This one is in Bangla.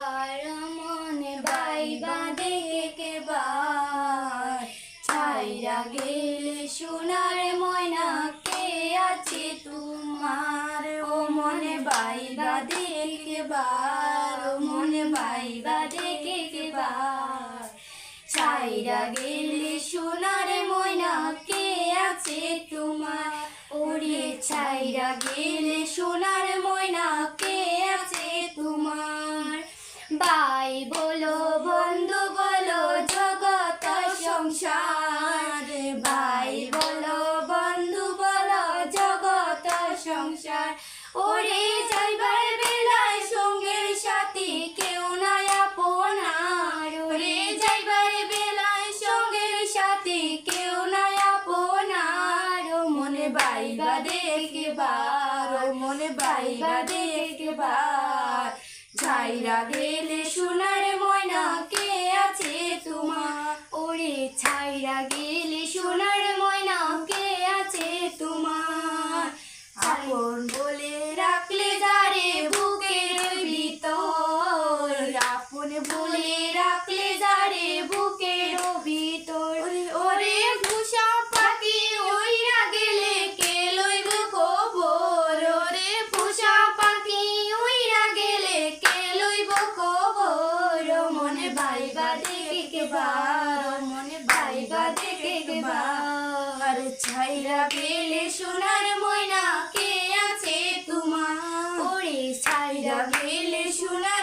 আর মনে বাইবা দেখে বার ছাইরা গেলে সোনার ময়না কে আছে তোমার। ও মনে বাইবা দেখে বার, ও মনে বাইবা দেখে বার ছাইরা গেলে সোনার ময়না কে আছে তোমার। ওরে ছাইরা গেলে সোনার ময়না কে আছে তোমার। ভাই বলো বন্ধু বলো জগৎ সংসার, ভাই বলো বন্ধু বলো জগৎ সংসার। ওরে যাইবার বেলায় সঙ্গের সাথী কেউ নাই আপনার, ওরে যাইবার বেলায় সঙ্গের সাথী কেউ নাই আপনার। ও মনে বাইবা দেখে বার, ও মনে বাইবা দেখে বার ছাইরা গেলে সোনার ময়না কে আছে তোমার। ওরে ছাইরা গেলে সোনার ময়না কে আছে তোমার। আপন বলে রাখলে যারে বুকের ভিতর, আপন বলে রাখলে যারে বুকের ভিতর। ওরে ভূষা পাখি উইরা গেলে কে লইব খবর, ওরে ভূষা পাখি উইরা গেলে কে লইব খবর। ও মনে বাইবা দেখে বার, ও মনে বাইবা দেখে বার ছাইরা গেলে সোনার ময়না কে আছে তোমার। ওরে ছাইরা গেলে সোনার